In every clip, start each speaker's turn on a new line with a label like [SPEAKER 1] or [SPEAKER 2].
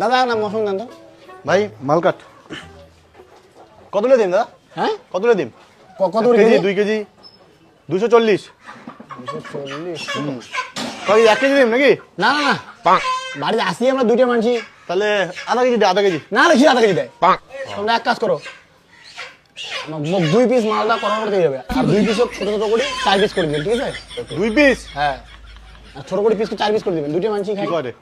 [SPEAKER 1] দাদা না মৌসুম দেন তো
[SPEAKER 2] ভাই মাল কাট কতলে দিন দাদা?
[SPEAKER 1] হ্যাঁ
[SPEAKER 2] কতলে দিন?
[SPEAKER 1] কত
[SPEAKER 2] 1 কেজি 2 কেজি 240 কই 1 কেজি দিন নাকি?
[SPEAKER 1] না না না বাড়িতে আসি আমরা দুইটা মানছি
[SPEAKER 2] তাহলে আধা কেজি দে, আধা কেজি।
[SPEAKER 1] না বেশি আধা কেজি দেয় তোমরা এক কাজ করো 2 পিস মালটা করার দিয়ে যাবে আর 2 পিস ছোট ছোট করে 4 পিস করে দিবেন ঠিক আছে
[SPEAKER 2] 2 পিস?
[SPEAKER 1] হ্যাঁ আর ছোট করে পিস 4 পিস করে দিবেন দুইটা মানছি
[SPEAKER 2] কি
[SPEAKER 1] খাই
[SPEAKER 2] করে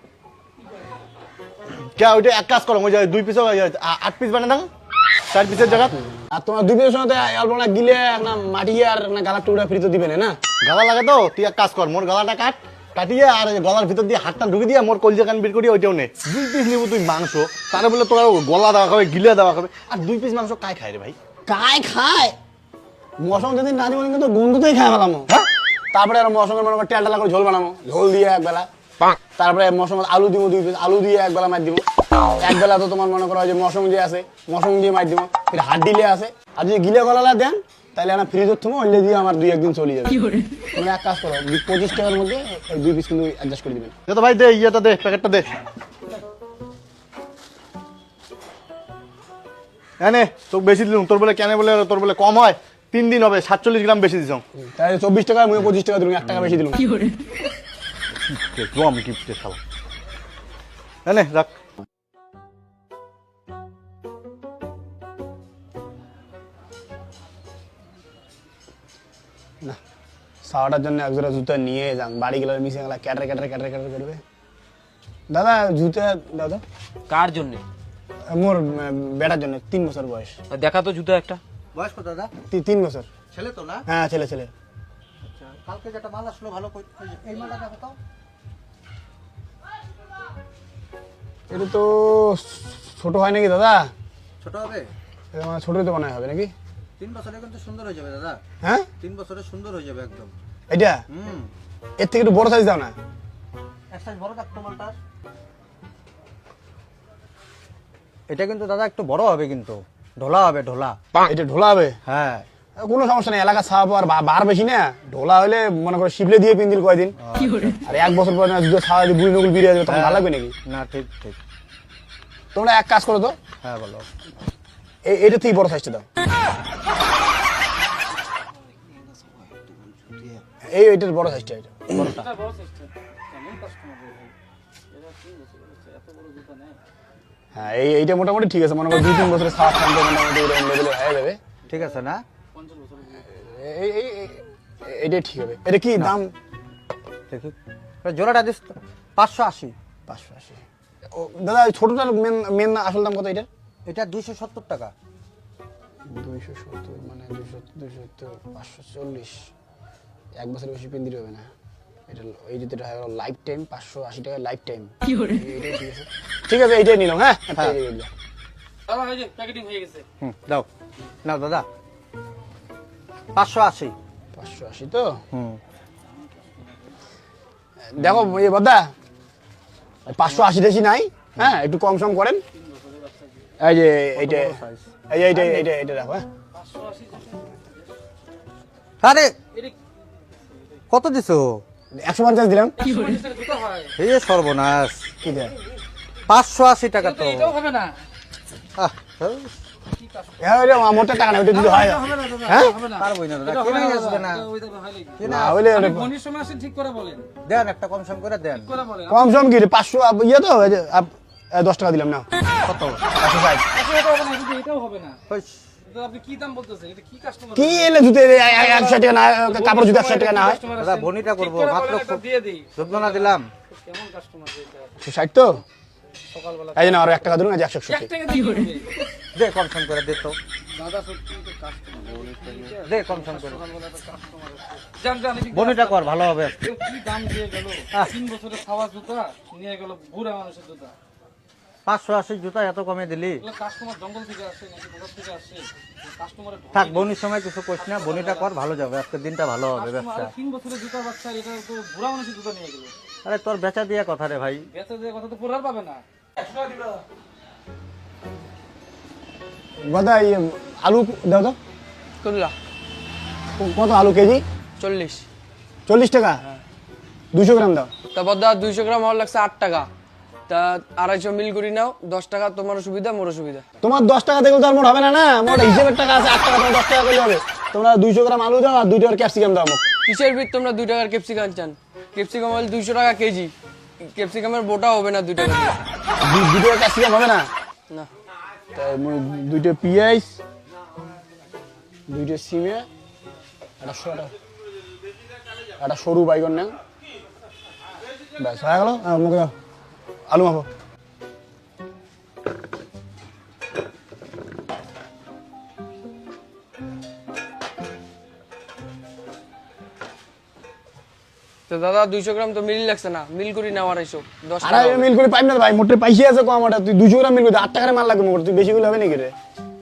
[SPEAKER 2] কে ওইটা এক কাজ করো ওই 2 পিস 8 পিস বানা দাও 4 পিসের জায়গা।
[SPEAKER 1] আর তোমার 2 পিসের সঙ্গে অল্প না গিলে না মাটি আর না গালার টুকরা ফ্রি তো দিবেন না
[SPEAKER 2] গালা লাগে তো তুই এক কাজ কর মোর গালাটা কাটিয়ে আর গলার ভিতর দিয়ে হাতটা ঢুকে দিয়ে মোর কলজা কান বের করি ওইটাও নে 2 পিস নিব তুই মাংস তারে বলে তোর গলা দেওয়া খাবে গিলে দেওয়া খাবে আর 2 পিস মাংস কাই খায় রে ভাই?
[SPEAKER 1] কায় খায় মশম যদি না দিবেন কিন্তু গন্ধতেই খায় ফেলামো
[SPEAKER 2] হ্যাঁ
[SPEAKER 1] তারপরে আর মশমের মনে টেল টেলা করে ঝোল বানাবো ঝোল দিয়ে একবেলা তারপরে মশম আলু দিব 2 পিস আলু দিয়ে একবেলা মার দিব একবেলা তো তোমার মনে করো যে মশম যে আছে মশম দিয়ে মার দিব ফির হাত দিলে আছে আর যদি গিলে গলালা দেন তাহলে না ফ্রিজের তুমি ওইলে দিয়ে আমার 2-1 দিন চলে যাবে তোমরা এক কাজ করো 25 টাকার মধ্যে এই 2 পিস কিন্তু অ্যাডজাস্ট করে দিবেন
[SPEAKER 2] দে তো ভাই দে ইয়েটা দে প্যাকেটটা দে এনে তোকে বেশি দিলুম তোর বলে কেন বলে তোর বলে কম হয় 3 দিন হবে 47 গ্রাম বেশি দিছম
[SPEAKER 1] তাহলে 24 টাকা মুই 25 টাকা দিলাম 1 টাকা বেশি দিলাম
[SPEAKER 2] দেখো আমি কিপটে খাবো এনে রাখ
[SPEAKER 1] না সাওয়াটার জন্য এক জোড়া জুতা নিয়ে যান বাড়ি গেলে মিশে গেলে ক্যাটারে ক্যাটারে ক্যাটারে ক্যাটারে করবে দাদা জুতা দাদা
[SPEAKER 3] কার জন্য?
[SPEAKER 1] মোর বেটার জন্য 3 বছর বয়স
[SPEAKER 3] দেখা তো জুতো একটা।
[SPEAKER 2] বয়স কত দাদা?
[SPEAKER 1] 3 বছর
[SPEAKER 2] ছেলে তো না?
[SPEAKER 1] হ্যাঁ ছেলে ছেলে
[SPEAKER 2] আচ্ছা কালকে যেটা মাল আসলো ভালো এই মালটা দেখো তো
[SPEAKER 1] এটা তো ছোট হয় নাকি দাদা
[SPEAKER 2] ছোট হবে
[SPEAKER 1] এটা মানে ছোটই তো বানায় হবে নাকি
[SPEAKER 2] 3 বছরে কিন্তু সুন্দর হয়ে যাবে দাদা
[SPEAKER 1] হ্যাঁ
[SPEAKER 2] 3 বছরে সুন্দর হয়ে যাবে একদম
[SPEAKER 1] এটা এর থেকে একটু বড় সাইজ দাও না
[SPEAKER 2] এক সাইজ বড় থাকতো মালটা এটা কিন্তু দাদা একটু বড় হবে কিন্তু ঢোলা হবে ঢোলা
[SPEAKER 1] এটা ঢোলা হবে
[SPEAKER 2] হ্যাঁ
[SPEAKER 1] কোনো সমস্যা নেই এলাকা ছাপ আর বার বেশি না ঢোলা হলে মনে করো শিবলে দিয়ে পিন্দিল কয়দিন আর 1 বছর পর না যদি ছাওয়া দিয়ে বুড়ি নকুল বেরিয়ে যাবে তখন ভালো লাগবে নাকি
[SPEAKER 2] না ঠিক ঠিক
[SPEAKER 1] তোমরা এক কাজ করো তো
[SPEAKER 2] হ্যাঁ বলো
[SPEAKER 1] এটা থেকে বড় সাইজটা দাও এইটার বড় সাইজটা এটা বড়টা হ্যাঁ এইটা মোটামুটি ঠিক আছে মনে করো 2-3 বছরের ছাওয়া খান্তে মোটামুটি এরকম লেভেলে হয়ে যাবে
[SPEAKER 2] ঠিক আছে না
[SPEAKER 1] এইটাই ঠিক হবে এটা কি দাম
[SPEAKER 2] দেখি জোড়াটা দিস 580
[SPEAKER 1] 580 ও দাদা ছোটটার মেন আসল দাম কত এটার
[SPEAKER 2] এটা 270 টাকা
[SPEAKER 1] 270 মানে 270 540 1 বছরের বেশি পিন্দির হবে না এটা এই যেটা হয় লাইফ টাইম 580 টাকা লাইফ টাইম এইটাই ঠিক আছে ঠিক আছে এইটাই নিলাম হ্যাঁ
[SPEAKER 3] দাদা এই যে প্যাকেটিং হয়ে গেছে।
[SPEAKER 2] দাও নাও দাদা 580
[SPEAKER 1] 580 তো দেখো এই বদা 580 বেশি নাই হ্যাঁ একটু কম সম করেন এই যে এইটা এইটা রাখো হ্যাঁ
[SPEAKER 2] আরে কত দিছো
[SPEAKER 1] 150 দিলাম
[SPEAKER 3] জুতো হয়।
[SPEAKER 2] এই যে সর্বনাশ
[SPEAKER 1] কি দেয়
[SPEAKER 2] 580 টাকা তো
[SPEAKER 3] এটাও হবে না।
[SPEAKER 2] আহ,
[SPEAKER 1] মোটা টাকা না ওটা দিতে হয় হ্যাঁ
[SPEAKER 2] পারবোই না দাদা
[SPEAKER 3] এটা
[SPEAKER 2] কেনাই
[SPEAKER 3] হবে না
[SPEAKER 2] আসবে না
[SPEAKER 3] দাদা, ওই দাদা হয় নাকি?
[SPEAKER 1] না হইলে
[SPEAKER 3] বনির সময় আসেন ঠিক করে বলেন।
[SPEAKER 2] দেন একটা কম সম করে দেন
[SPEAKER 3] করে বলেন।
[SPEAKER 1] কম সম কি 500 ইয়ে তো এই যে 10 টাকা দিলাম না
[SPEAKER 2] কত
[SPEAKER 1] 160
[SPEAKER 3] আচ্ছা, এটাও হবে না, কিন্তু এটাও হবে না।
[SPEAKER 2] ওই,
[SPEAKER 3] এটা আপনি কি দাম বলতেছেন? এটা কি কাস্টমার?
[SPEAKER 1] কি এলে জুতে 160 টাকা না কাপড় জুতে 160 টাকা না হয়
[SPEAKER 2] দাদা বনিটা করবো মাত্র
[SPEAKER 3] দিয়ে দিই।
[SPEAKER 2] যত্ন না দিলাম
[SPEAKER 3] কেমন কাস্টমার এটা?
[SPEAKER 1] 160 তো
[SPEAKER 3] সকালবেলা
[SPEAKER 1] এই যে না আর 1 টাকা দিন আজ 160
[SPEAKER 3] 1 টাকা দিয়ে দিবে।
[SPEAKER 2] দে কম সম করে দে তো
[SPEAKER 3] দাদা সত্যি তো কাস্টমার।
[SPEAKER 2] দে কম সম করে
[SPEAKER 3] সকালবেলা তো কাস্টমার আছে। জান জান এদিকে
[SPEAKER 2] বনিটা কর ভালো হবে
[SPEAKER 3] কেউ কি দাম দিয়ে গেল? 3 বছরের খাওয়া জুতা নিয়ে গেল বুড়া মানুষের জুতা।
[SPEAKER 2] 580 জুতা এত কমে দিলি
[SPEAKER 3] এগুলো কাস্টমার জঙ্গল থেকে আসে নাকি কোথা থেকে আসে? কাস্টমারের
[SPEAKER 2] থাক বনির সময় কিছু কইস না বনিটা কর ভালো যাবে আজকের দিনটা ভালো হবে ব্যবসা
[SPEAKER 3] 3 বছরের জুতা বাচ্চা এটা তো বুড়া মানুষের জুতা নিয়ে গেল।
[SPEAKER 2] আরে তোর বেচা দিয়া কথা রে ভাই
[SPEAKER 3] বেচা দিয়ে কথা তো পুরার পাবে না।
[SPEAKER 1] গদা এই আলু দাও তো
[SPEAKER 4] কোনলা
[SPEAKER 1] কত আলু কেজি
[SPEAKER 4] 40
[SPEAKER 1] 40 টাকা 200 গ্রাম দাও
[SPEAKER 4] তা বদা 200 গ্রাম হওয়ার লাগছে 8 টাকা তা 250 মিল করি নাও, 10 টাকা তোমারও সুবিধা মোরও সুবিধা।
[SPEAKER 1] তোমার 10 টাকা দেখলে তো আর মোট হবে না, না মোট হিসেবের টাকা আছে, 8 টাকা তোমার 10 টাকা করলে হবে। তোমরা 200 গ্রাম আলু দাও আর 2 টাকার ক্যাপসিকাম দাও মোক।
[SPEAKER 4] কিসের ভিত তোমরা 2 টাকার ক্যাপসিকাম চান? ক্যাপসিকাম হল 200 টাকা কেজি, ক্যাপসিকামের বোটা হবে না 2 টাকা দিয়ে।
[SPEAKER 1] 2 টাকার ক্যাপসিকাম হবে না?
[SPEAKER 4] না,
[SPEAKER 1] তাই 2টা পেঁয়াজ, 2টা সিমে, একটা সরু বাইগন নেন, ব্যাস হয়ে গেল। মুখে দাও, আলু মাখো।
[SPEAKER 4] তো দাদা 200 গ্রাম তো মিল লাগছে না, মিল করি নাও 250, 10
[SPEAKER 1] আরে
[SPEAKER 4] টাকা।
[SPEAKER 1] মিল করে পাইম না ভাই, মোটে পয়সা আছে কম। ওটা তুই 200 গ্রাম মিল করে 8 টাকার মাল লাগবে মোট, তুই বেশি করে হবে নাকি রে?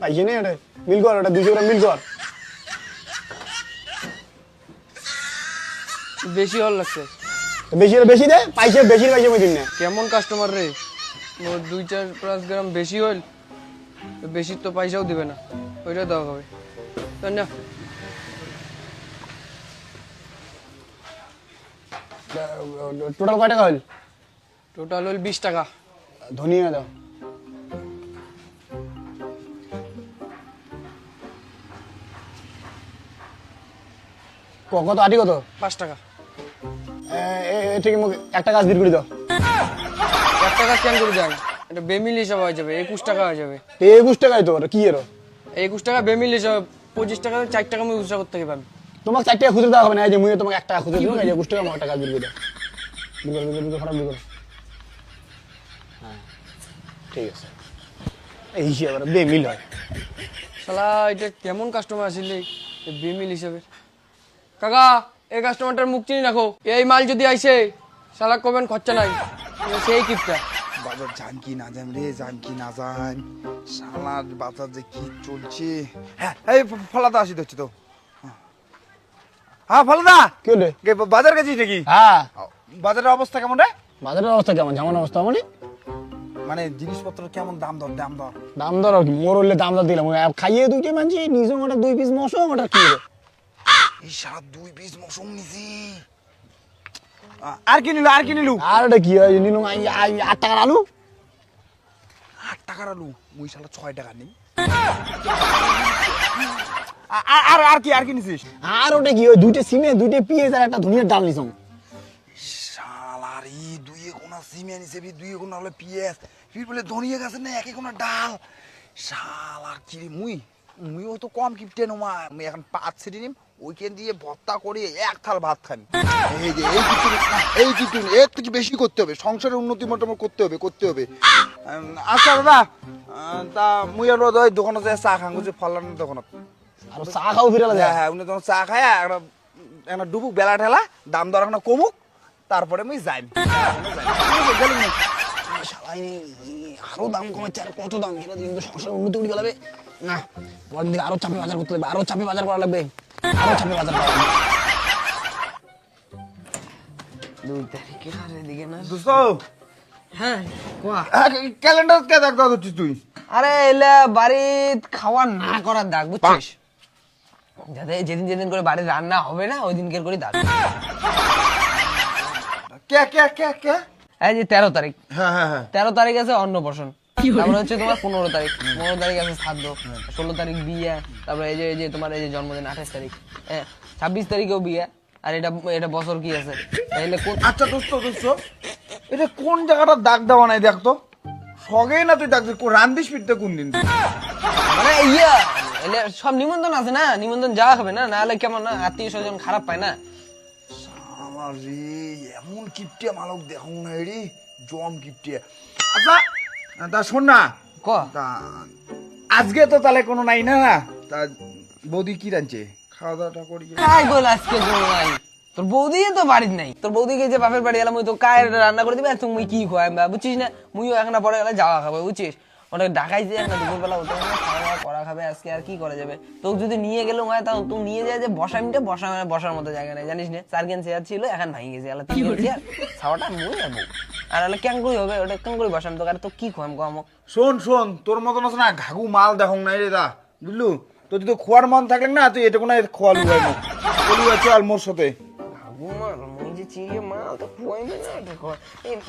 [SPEAKER 1] পয়সা নেই ওটা, মিল কর ওটা 200 গ্রাম মিল কর।
[SPEAKER 4] বেশি হল লাগছে।
[SPEAKER 1] তো বেশি হলে বেশি দে, পয়সা বেশির পয়সা মই দিন না।
[SPEAKER 4] কেমন কাস্টমার রে, মোর 2-4-5 গ্রাম বেশি হইল, তো বেশি তো পয়সাও দিবে না, ওইটা দেওয়া হবে তাই না?
[SPEAKER 1] টোটাল কয় টাকা হইল?
[SPEAKER 4] টোটাল হইল 20 টাকা।
[SPEAKER 1] ধনিয়া দাও। কত আটি কত?
[SPEAKER 4] 5 টাকা।
[SPEAKER 1] ঠিক মুখ একটা গাছ বিক্রি করে দাও।
[SPEAKER 4] 1 টাকা কেন করে দেন? এটা বেমিল হিসাব হয়ে যাবে, 21 টাকা হয়ে যাবে।
[SPEAKER 1] 21 টাকাই তো, ওটা কি এর?
[SPEAKER 4] 21 টাকা বেমিল হিসাবে, 25 টাকা 4 টাকা আমি উৎসাহ করতে পারবি।
[SPEAKER 1] তোমাকে 4 টাকা খুচরো দেওয়া হবে না, এই যে মুই তোমাকে 1 টাকা খুচরো দিব, এই যে 21 টাকা আমার টাকা বিক্রি করে দাও। বিক্রি খারাপ বিক্রি। হ্যাঁ ঠিক আছে, এই হিসাবে বেমিল হয়।
[SPEAKER 4] শালা এটা কেমন কাস্টমার আসলে বেমিল হিসাবে? কাকা এই কাস্টমারটার মুখ চিনি রাখো, এই মাল যদি আইছে শালা কবেন খরচা নাই, সেই কিপটা।
[SPEAKER 5] বাজার যান কি না যান রে, যান কি না যান, শালার বাজার যে কি চলছে। হ্যাঁ এই ফলাদা আসি হচ্ছে তো। হ্যাঁ ফলাদা,
[SPEAKER 1] কি হলে?
[SPEAKER 5] বাজার গেছিস নাকি?
[SPEAKER 1] হ্যাঁ,
[SPEAKER 5] বাজারের অবস্থা কেমন রে?
[SPEAKER 1] বাজারের অবস্থা কেমন? যেমন অবস্থা মানে
[SPEAKER 5] মানে জিনিসপত্র কেমন দাম দর?
[SPEAKER 1] দাম দর আর কি, মোর হইলে দাম দর দিলাম, খাইয়ে 2টা মানছি নিজে, ওটা 2 পিস মশো, ওটা কি রে?
[SPEAKER 5] এই সারা 2 পিস মৌসুম নিছি। আর কি নিল?
[SPEAKER 1] আর ওটা কি হয় নিলাম 8 টাকার আলু।
[SPEAKER 5] 8 টাকার আলু, মুই শালা 6 টাকা নেই। আর কি নিছিস?
[SPEAKER 1] আর ওটা কি হয় 2টা সিমে, 2টা পেঁয়াজ আর একটা ধনিয়ার ডাল নিছম।
[SPEAKER 5] শালার এই 2 কোনা সিমে নিছে, 2 কোনা হলো পিএস, ফির বলে ধনিয়া গাছে না 1 কোনা ডাল। শালার কি রে, মুইও তো কম কিপটে নমা, মুই এখন 5 সিটি নিম, ওইখান দিয়ে ভর্তা করে 1 থাল ভাত খান। এই যে এই কিপটে এর থেকে বেশি করতে হবে, সংসারের উন্নতি মোটামুটি করতে হবে। আচ্ছা দাদা, তা মুই আর ওই দোকানে যায় চা খাঙ্গো, যে ফলানোর দোকানত।
[SPEAKER 1] আর চা খাও ফিরালা যায়।
[SPEAKER 5] হ্যাঁ উনি তখন চা খায় একটা ডুবুক বেলা ঠেলা, দাম দর একটা কমুক, তারপরে মুই যাই।
[SPEAKER 1] শালাই আরো দাম কমাচ্ছে, আর কত দাম, যেটা কিন্তু সংসার উন্নতি করে গেলাবে না। পরের দিকে আরো চাপে বাজার করতে হবে, আরো চাপে বাজার করা লাগবে, আরো চাপে বাজার করা লাগবে।
[SPEAKER 4] 2 তারিখে আর এদিকে না।
[SPEAKER 5] দোস্ত
[SPEAKER 4] হ্যাঁ কোয়া।
[SPEAKER 5] ক্যালেন্ডার কে দেখ হচ্ছিস তুই?
[SPEAKER 4] আরে এলা বাড়িত খাওয়া না করার দাগ, বুঝছিস? যাতে যেদিন করে বাড়ির রান্না হবে না ওই দিনকের করে দাগ।
[SPEAKER 5] কে
[SPEAKER 4] এই যে 13 তারিখ,
[SPEAKER 5] হ্যাঁ
[SPEAKER 4] 13 তারিখ আছে অন্নপ্রাশন, তারপরে হচ্ছে তোমার 15 তারিখ, 15 তারিখ আছে শ্রাদ্ধ, 16 তারিখ বিয়ে, তারপরে এই যে তোমার এই যে জন্মদিন 28 তারিখ, হ্যাঁ 26 তারিখেও বিয়ে। আর এটা বছর কি আছে তাইলে কোন?
[SPEAKER 5] আচ্ছা দোস্ত এটা কোন জায়গাটা দাগ দেওয়া নাই দেখ তো, সগেই না তুই দাগ রান্দিস ফিরতে কোন দিন?
[SPEAKER 4] মানে এলে সব নিমন্ত্রণ আছে না, নিমন্ত্রণ যাওয়া হবে না, নাহলে কেমন না আত্মীয় স্বজন খারাপ পায় না।
[SPEAKER 5] আমার রে এমন কিপটিয়া মালক দেখুন না রে, জম কিপটিয়া। আচ্ছা তা শোন না,
[SPEAKER 4] ক
[SPEAKER 5] তা আজকে তো তাহলে কোনো নাই না, তা বৌদি কি রাঁধছে? খাওয়া দাওয়াটা করি।
[SPEAKER 4] কাই বল আজকে কোনো নাই, তোর বৌদি তো বাড়িতে নাই, তোর বৌদিকে যে বাপের বাড়ি এলাম, ওই তো কায় রান্না করে দিবে, আর তুমি কি খোয়াই বুঝছিস না? মুইও এখন পরে গেলে যাওয়া খাবে, বুঝছিস? ওটাকে ডাকাইছে এখন দুপুরবেলা, ওটা খাওয়া দাওয়া করা খাবে আজকে, আর কি করা যাবে? তোকে যদি নিয়ে গেলেও হয় তাও তুই নিয়ে যায় যে বসার মতো জায়গা নেই, জানিস না? 4 কেন চেয়ার ছিল, এখন ভাঙে গেছে, আলা 3 চেয়ার, খাওয়াটা মুই যাবো আর আলা কেন করে হবে, ওটা কেন করে বসাম তোকে? আর তো কি খোয়াম কম?
[SPEAKER 5] শোন তোর মতন আছে না ঘাগু মাল দেখুন নাই রে দা, বুঝলু? তোর যদি খোয়ার মন থাকলে না তুই এটা কোনো খোয়ালু হয় না, বলু চল মোর সাথে।
[SPEAKER 4] মুই যে চিড়ে মাল তো খোয়াইবে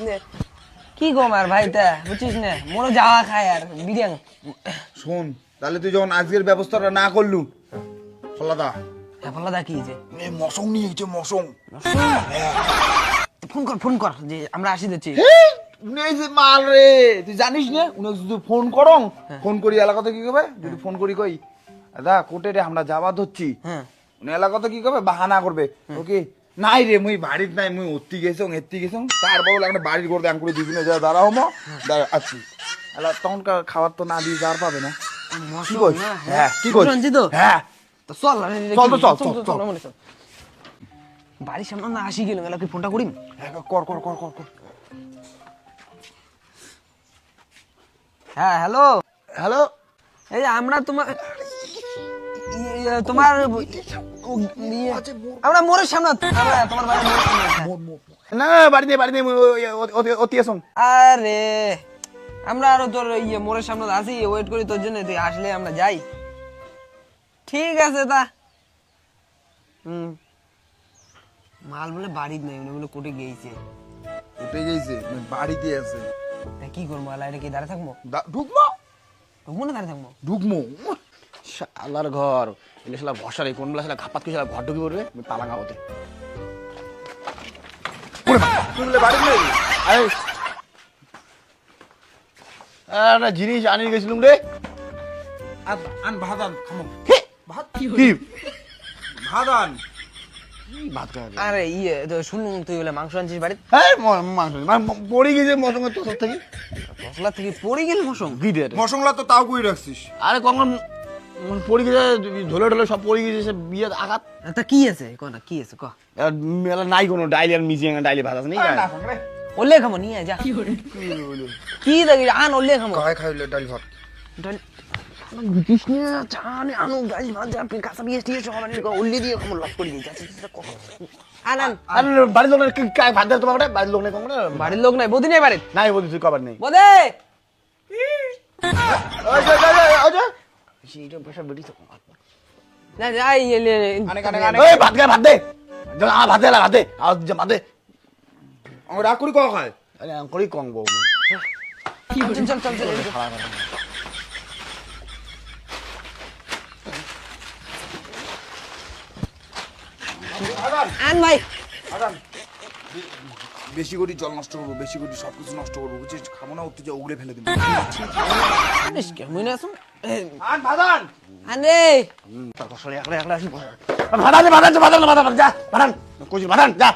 [SPEAKER 4] না, কি কম আর ভাই তা বুঝছিস না মোর যাওয়া খায় আর বিরিয়ানি
[SPEAKER 5] শোন তাহলে তুই যখন আজকের ব্যবস্থাটা না করলু ফলাদা
[SPEAKER 4] ফলা দা কি যে
[SPEAKER 5] মশং নিয়ে গেছে মশং
[SPEAKER 4] ফোন কর যে আমরা আসি দিচ্ছি
[SPEAKER 5] এই যে মাল রে তুই জানিস না উনি যদি ফোন করো ফোন করি এলাকাতে কি করবে যদি ফোন করি কই দাদা কোটে রে আমরা যাবা ধরছি
[SPEAKER 4] হ্যাঁ
[SPEAKER 5] উনি এলাকাতে কি করবে বাহানা করবে ওকে নাই রে মুই বাড়ির নাই মুই অতি গেছং এত্তি গেছং তারপর একটা বাড়ির করে দাম করে দিবি না যা দাঁড়া হমো আচ্ছি এলা তখনকার খাবার তো না দিয়ে যার পাবে না কি কই হ্যাঁ কি কই
[SPEAKER 4] শুনছি তো
[SPEAKER 5] হ্যাঁ
[SPEAKER 4] তো চল
[SPEAKER 5] চল।
[SPEAKER 4] বাড়ির সামনে না আসি গেলাম এলাকায় ফোনটা করিম
[SPEAKER 5] হ্যাঁ, কর কর কর কর কর
[SPEAKER 4] হ্যাঁ হ্যালো
[SPEAKER 1] হ্যালো
[SPEAKER 4] এই আমরা তোমার তোমার ইয়ে, আমরা মোড়ের সামনে আমরা তোমার বাড়ির মোড়ের সামনে।
[SPEAKER 1] না বাড়ি নেই অতি আসুন।
[SPEAKER 4] আরে আমরা আরো তোর ইয়ে মোড়ের সামনে আসি ওয়েট করি তোর জন্য তুই আসলে আমরা যাই ঠিক আছে তা মাল বলে বাড়িতে নেই উনি বলে কোটে গিয়েছে
[SPEAKER 5] উঠে গেছে বাড়িতে আছে
[SPEAKER 4] তা কি করবো আল্লাহ এটা কি দাঁড়িয়ে থাকবো
[SPEAKER 5] ঢুকবো
[SPEAKER 4] ঢুকবো না দাঁড়িয়ে থাকবো
[SPEAKER 5] ঢুকবো
[SPEAKER 1] শালার ঘর এলে শালা ভরসা রে কোন বেলা শালা ঘাপাত করে শালা ঘর ঢুকে পড়বে তালা গাওতে
[SPEAKER 5] বাড়ি নেই
[SPEAKER 1] আরে একটা জিনিস আনিয়ে গেছিলাম রে
[SPEAKER 5] আন ভাত আন খামো ভাত
[SPEAKER 1] কি
[SPEAKER 5] ভাত আন
[SPEAKER 1] ভাত খাওয়া
[SPEAKER 4] আরে ইয়ে তো শুনুন তুই বলে মাংস আনছিস বাড়িতে
[SPEAKER 1] হ্যাঁ মাংস পড়ে গেছে মশঙ্গের তোর থেকে
[SPEAKER 4] মশলা থেকে পড়ে গেল মশম
[SPEAKER 1] গিডের
[SPEAKER 5] মশলা তো তাও কই রাখছিস
[SPEAKER 1] আরে কখন পড়ে গেছে ঢোলে ঢোলে সব পড়ে গেছে সে বিয়ে আঘাত
[SPEAKER 4] তা কি আছে ক না কি আছে ক
[SPEAKER 1] মেলা নাই কোনো ডাইলি আর মিজিয়ে ডাইলি ভাত আছে নেই
[SPEAKER 4] ওলে খামো নিয়ে যা কি দেখি আন ওলে খামো
[SPEAKER 5] কায় খাইলে ডাল ভাত
[SPEAKER 4] বুঝিস না জানে আনো গাছ ভাত যা কাঁচা বিয়ে দিয়ে সব আনি ওলে দিয়ে খামো লক করে দিয়ে যাচ্ছে আন আন
[SPEAKER 1] আর বাড়ির লোক ভাত দেয় তোমার বাড়ির লোক নেই কখন
[SPEAKER 4] বাড়ির লোক নাই বদি নাই বাড়িতে
[SPEAKER 1] নাই বলছি তুই কবার নেই
[SPEAKER 4] বদে
[SPEAKER 1] সেইটা পয়সা বেরিয়ে তো
[SPEAKER 4] না যাই এলে
[SPEAKER 5] আনে কানে কানে
[SPEAKER 1] এই ভাত খায় ভাত দে আমার ভাত দে ভাত দে আর ভাত দে
[SPEAKER 5] আমার রাকুরি কো খায়
[SPEAKER 1] আরে করি কম বউ
[SPEAKER 4] চল চল চল আন ভাই
[SPEAKER 5] বেশি করে জল নষ্ট করবো বেশি করে সবকিছু নষ্ট করবো বুঝছিস খাবো না উঠতে যা উগড়ে ফেলে দিবো
[SPEAKER 4] বেশ কেমন আছো
[SPEAKER 5] আন ভাত আন
[SPEAKER 4] আনে
[SPEAKER 1] ভাড়ান ভাড়ান ভাড়ান ভাড়ান যা ভাড়ান কইছি ভাড়ান যা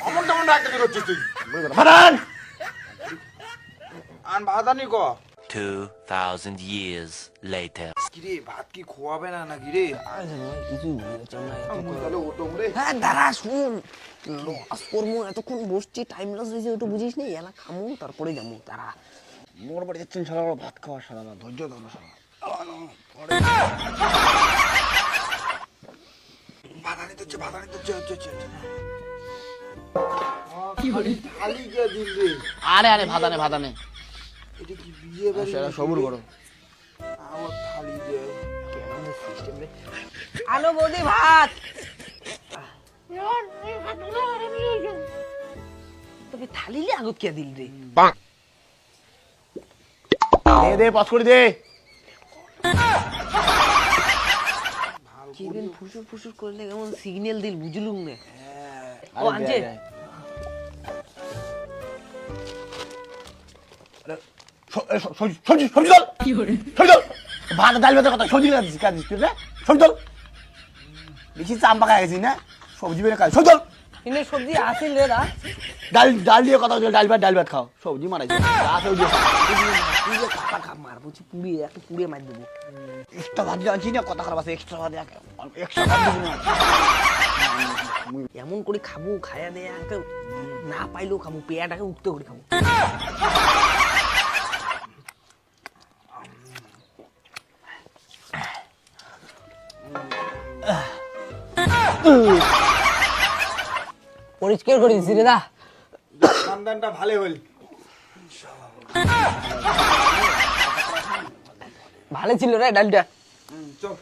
[SPEAKER 5] অমন তেমন ডাকতে করছিস তুই
[SPEAKER 1] ভাড়ান
[SPEAKER 5] আন ভাত আনি ক
[SPEAKER 6] 2,000 years later.
[SPEAKER 5] কিরে ভাত কি খোয়াবে না নাকি রে
[SPEAKER 4] কিছু বুঝতে না
[SPEAKER 5] মুই তাহলে ওটো রে
[SPEAKER 4] হ্যাঁ দাঁড়া শুন লস করবো এতক্ষণ বসছি টাইম লস হয়েছে ওটা বুঝিস নি এলা খামু তারপরে যাবো তারা
[SPEAKER 1] মোর বাড়ি যাচ্ছেন সারা ভাত খাওয়া সারা ধৈর্য ধরো সারা
[SPEAKER 5] ভাত আনি তো ভাত আনি তো কি হলি খালি কে দিন রে
[SPEAKER 1] আরে আরে ভাত আনে ভাত আনে
[SPEAKER 5] এটা কি বিয়ে বাড়ি
[SPEAKER 1] সেটা সবুর করো
[SPEAKER 5] আমার থালি দে
[SPEAKER 4] আনো বৌদি ভাত তোকে থালিলে আগত কে দিল রে
[SPEAKER 1] দে পাস করে দে
[SPEAKER 4] কেবিন ফুসুর ফুসুর করলে কেমন সিগন্যাল দিল বুঝলুম না ও
[SPEAKER 1] আরে
[SPEAKER 4] আনছে
[SPEAKER 1] দে, সবজি সবজি দল কি করে সবজি দল ভাত ডাল ভাতের কথা সবজি কাজ দিস রে সবজি দল বেশি চাম্পা খাই গেছি না সবজি বেড়ে কাজ সবজি দল
[SPEAKER 4] কিন্তু সবজি আসিল রে দা
[SPEAKER 1] ডাল দিয়ে কথা হচ্ছে ডাল ভাত খাও সবজি মারাইছে সবজি
[SPEAKER 4] তুই যে কাপা খাপ মার বলছি পুড়িয়ে একটু পুড়িয়ে মার দেবো
[SPEAKER 1] এক্সট্রা ভাত দিয়ে আনছি না কথা খারাপ আছে এক্সট্রা ভাত এক্সট্রা ভাত দিবি না
[SPEAKER 4] এমন করে খাবো খায়া দেয়া না পাইলেও খাবো পেয়াটাকে উঠতে করে খাবো পরিষ্কার করে দিছি রে দা
[SPEAKER 5] খানদানটা ভালো হল
[SPEAKER 4] ভালো ছিল রে ডালটা
[SPEAKER 5] চল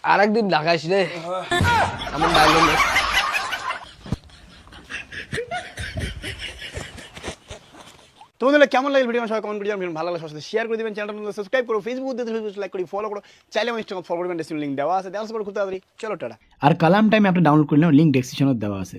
[SPEAKER 4] আর একদিন লাগাইস রে এমন ডাল হলে
[SPEAKER 1] তোমাদের কেমন লাগে ভিডিও সবাই কমেন্ট করে জানাবেন, ভালো লাগলে সবার সাথে শেয়ার করে দিবেন, চ্যানেলটা সাবস্ক্রাইব করো, ফেসবুক লাইক করি, ফলো করো, চাইলে আমার ইনস্টাগ্রাম ফলো করবেন, লিঙ্ক দেওয়া আছে, খুব তাড়াতাড়ি চলো টাটা।
[SPEAKER 7] আর কালাম টাইম অ্যাপটা ডাউনলোড করে নাও, লিঙ্ক ডেসক্রিপশনে দেওয়া আছে।